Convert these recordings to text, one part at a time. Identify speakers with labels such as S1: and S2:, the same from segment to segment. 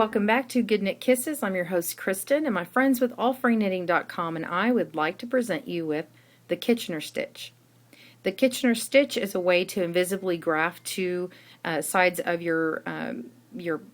S1: welcome back to Good Knit Kisses. I'm your host Kristen, and my friends with allfreeknitting.com and I would like to present you with the Kitchener stitch. The Kitchener stitch is a way to invisibly graft two sides of your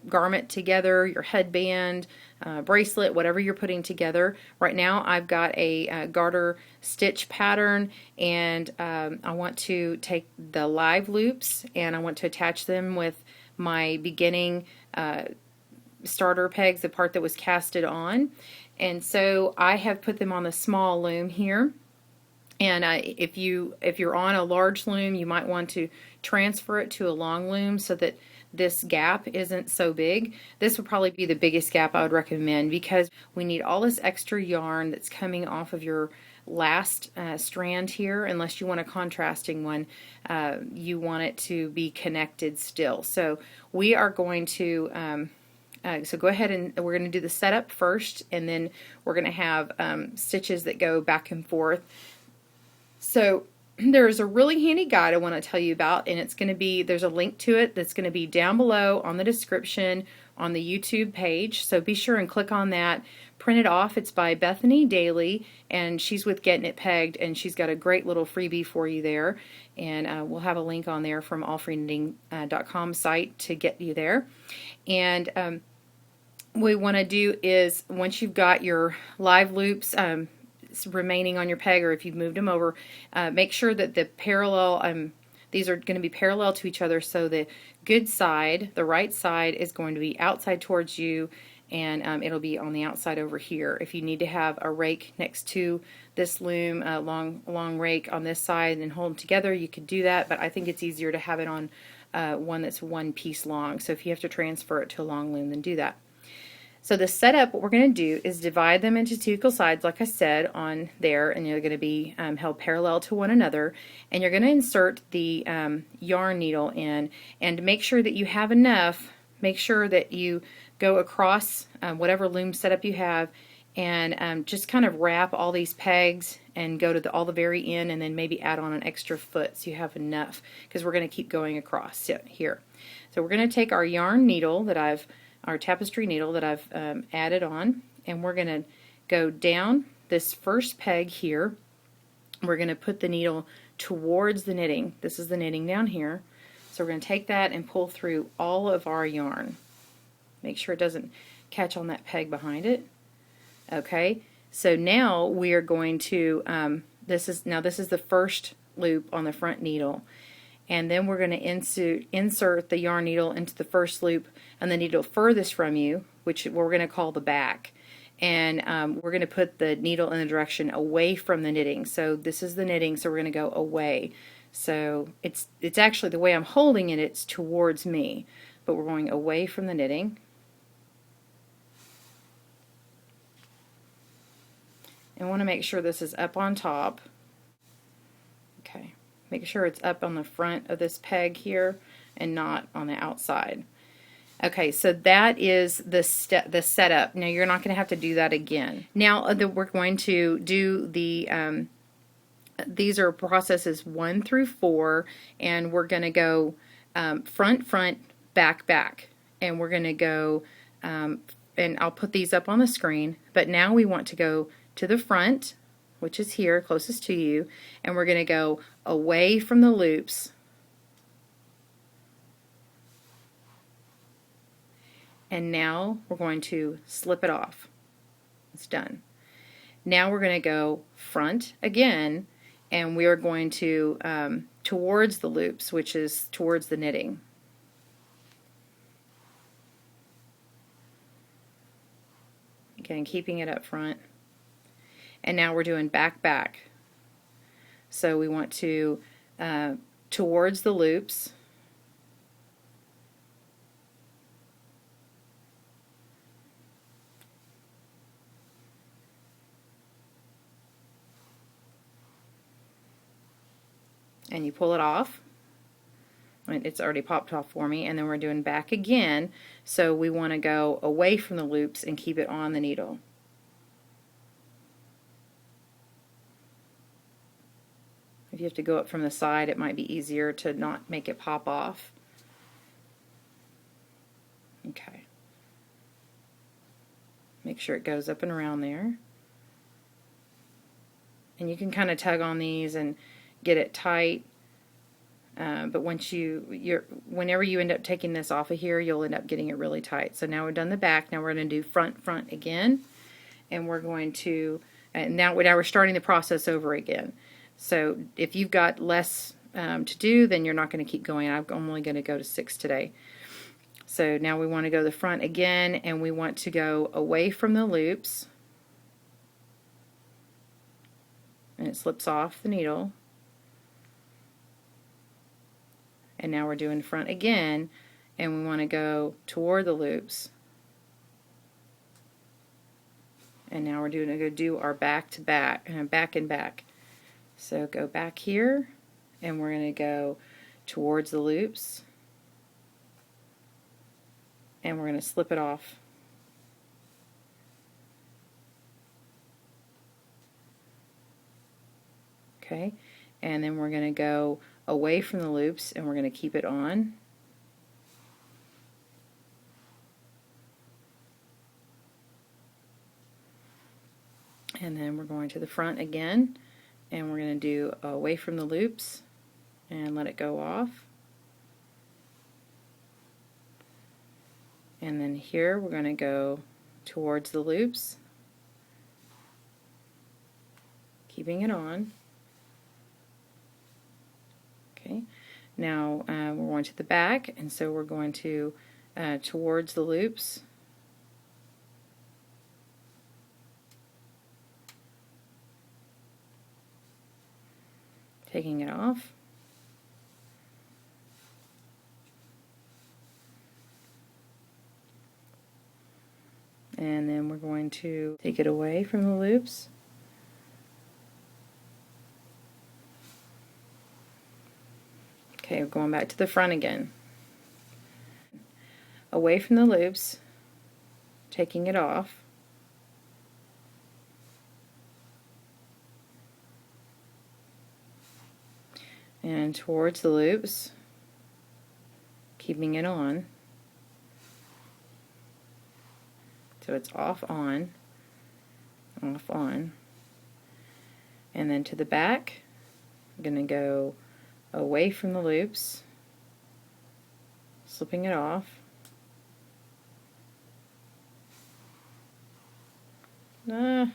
S1: garment together, your headband, bracelet, whatever you're putting together. Right now I've got a garter stitch pattern, and I want to take the live loops and I want to attach them with my beginning starter pegs, the part that was casted on. And so I have put them on the small loom here. And if you're on a large loom, you might want to transfer it to a long loom so that this gap isn't so big. This would probably be the biggest gap I would recommend, because we need all this extra yarn that's coming off of your last strand here. Unless you want a contrasting one, you want it to be connected still. So we are going to so go ahead and we're going to do the setup first, and then we're going to have stitches that go back and forth. So there's a really handy guide I want to tell you about, and it's going to be, there's a link to it that's going to be down below on the description on the YouTube page. So be sure and click on that, print it off. It's by Bethany Dailey, and she's with GettinItPegged, and she's got a great little freebie for you there. And we'll have a link on there from allfreeknitting.com site to get you there. And what we want to do is, once you've got your live loops remaining on your peg, or if you've moved them over, make sure that the parallel, these are going to be parallel to each other, so the good side, the right side, is going to be outside towards you, and it'll be on the outside over here. If you need to have a rake next to this loom, a long rake on this side, and hold them together, you could do that, but I think it's easier to have it on one that's one piece long. So if you have to transfer it to a long loom, then do that. So the setup, what we're going to do is divide them into two equal sides, like I said, on there, and they're going to be held parallel to one another. And you're going to insert the yarn needle in, and to make sure that you have enough, make sure that you go across whatever loom setup you have, and just kind of wrap all these pegs and go to all the very end, and then maybe add on an extra foot so you have enough, because we're going to keep going across here. So we're going to take our yarn needle that our tapestry needle that I've added on, and we're going to go down this first peg here. We're going to put the needle towards the knitting. This is the knitting down here. So we're going to take that and pull through all of our yarn. Make sure it doesn't catch on that peg behind it. Okay, so now we are going to, this is the first loop on the front needle. And then we're going to insert the yarn needle into the first loop and the needle furthest from you, which we're going to call the back. And we're going to put the needle in the direction away from the knitting. So this is the knitting, so we're going to go away. So it's actually, the way I'm holding it, it's towards me, but we're going away from the knitting. And I want to make sure this is up on top. Okay. Make sure it's up on the front of this peg here and not on the outside. Okay, so that is the setup. Now you're not going to have to do that again. Now we're going to do the, these are processes 1 through 4, and we're going to go front, front, back, back. And we're going to go, and I'll put these up on the screen, but now we want to go to the front, which is here closest to you, and we're going to go away from the loops, and now we're going to slip it off. It's done. Now we're going to go front again, and we are going to towards the loops, which is towards the knitting. Again, keeping it up front. And now we're doing back, back. So we want to towards the loops, and you pull it off. It's already popped off for me, and then we're doing back again, so we want to go away from the loops and keep it on the needle. If you have to go up from the side, it might be easier to not make it pop off. Okay. Make sure it goes up and around there. And you can kind of tug on these and get it tight. But whenever you end up taking this off of here, you'll end up getting it really tight. So now we've done the back. Now we're going to do front again, and we're going to now we're starting the process over again. So if you've got less to do, then you're not going to keep going. I'm only going to go to 6 today. So now we want to go the front again, and we want to go away from the loops, and it slips off the needle. And now we're doing front again, and we want to go toward the loops. And now we're going to do our back to back, back and back. So go back here, and we're going to go towards the loops, and we're going to slip it off. Okay, and then we're going to go away from the loops, and we're going to keep it on. And then we're going to the front again, and we're going to do away from the loops and let it go off. And then here we're going to go towards the loops, keeping it on. Okay, now we're going to the back, and so we're going to towards the loops, taking it off. And then we're going to take it away from the loops. Okay, we're going back to the front again. Away from the loops, taking it off. And towards the loops, keeping it on. So it's off, on, off, on. And then to the back, I'm going to go away from the loops, slipping it off. There's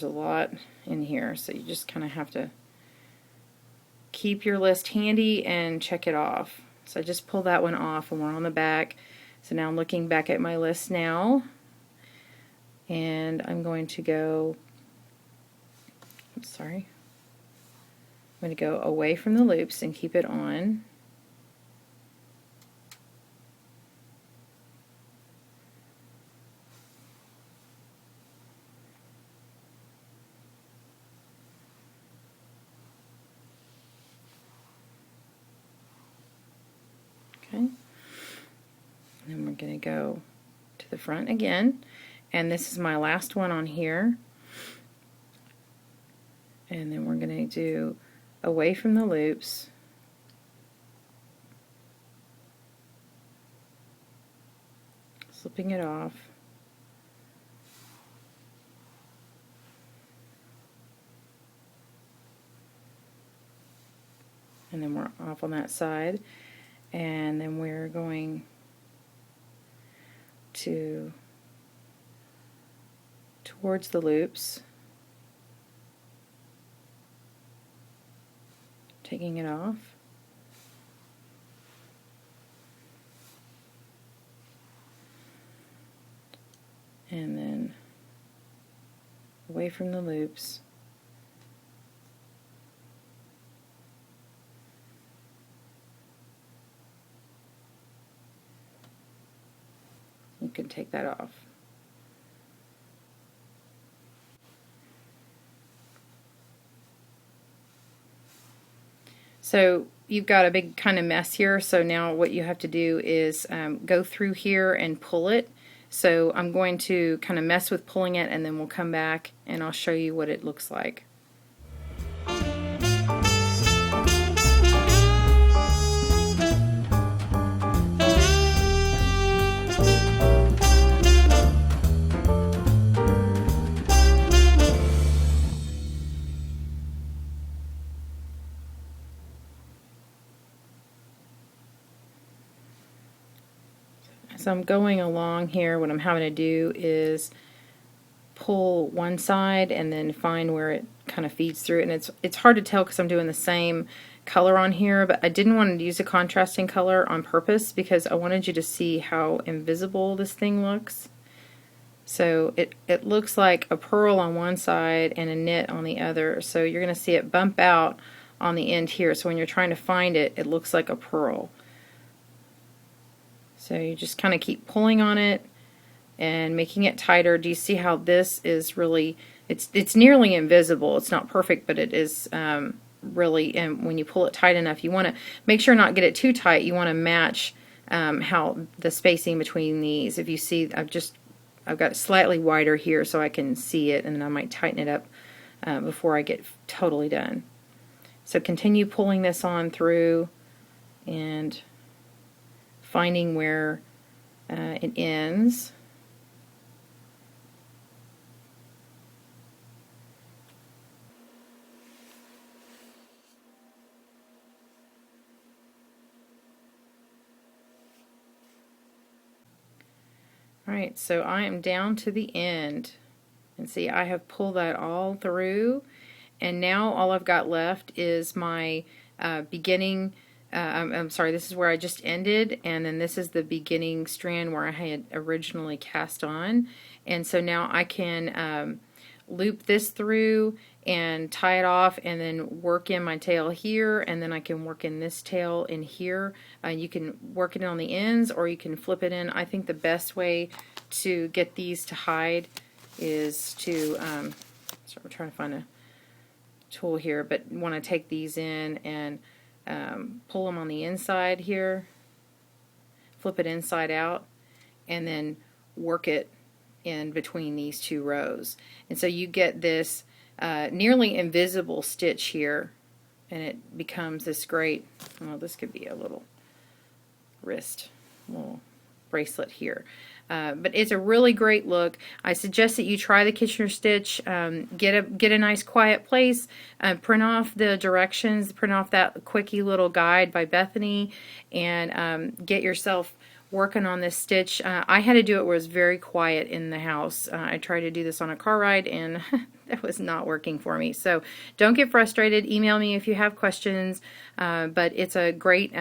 S1: a lot in here, so you just kind of have to keep your list handy and check it off. So I just pull that one off, and we're on the back. So now I'm looking back at my list now, and I'm going to go, I'm going to go away from the loops and keep it on. Okay. And then we're going to go to the front again, and this is my last one on here. And then we're going to do away from the loops, slipping it off, and then we're off on that side, and then we're going to towards the loops, taking it off, and then away from the loops, you can take that off. So you've got a big kind of mess here, so now what you have to do is go through here and pull it. So I'm going to kind of mess with pulling it, and then we'll come back and I'll show you what it looks like. So I'm going along here. What I'm having to do is pull one side and then find where it kind of feeds through, and it's hard to tell because I'm doing the same color on here, but I didn't want to use a contrasting color on purpose because I wanted you to see how invisible this thing looks. So it looks like a pearl on one side and a knit on the other, so you're going to see it bump out on the end here, so when you're trying to find it, it looks like a pearl. So you just kind of keep pulling on it and making it tighter. Do you see how this is really, it's nearly invisible. It's not perfect, but it is really, and when you pull it tight enough, you want to make sure not get it too tight. You want to match how the spacing between these. If you see, I've got it slightly wider here so I can see it, and then I might tighten it up before I get totally done. So continue pulling this on through and finding where it ends. Alright, so I am down to the end, and see I have pulled that all through, and now all I've got left is my beginning, I'm sorry, this is where I just ended, and then this is the beginning strand where I had originally cast on, and so now I can loop this through and tie it off and then work in my tail here, and then I can work in this tail in here. You can work it on the ends or you can flip it in. I think the best way to get these to hide is to, so we're trying to find a tool here, but want to take these in and pull them on the inside here, flip it inside out, and then work it in between these two rows. And so you get this nearly invisible stitch here, and it becomes this great, well, this could be a little wrist, little bracelet here. But it's a really great look. I suggest that you try the Kitchener stitch. Get a nice quiet place. Print off the directions. Print off that quickie little guide by Bethany, and get yourself working on this stitch. I had to do it where it was very quiet in the house. I tried to do this on a car ride, and that was not working for me. So don't get frustrated. Email me if you have questions. But it's a great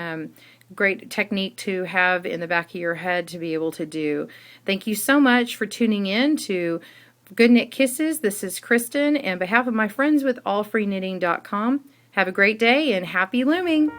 S1: great technique to have in the back of your head to be able to do. Thank you so much for tuning in to Good Knit Kisses. This is Kristen, and on behalf of my friends with allfreenitting.com, have a great day and happy looming!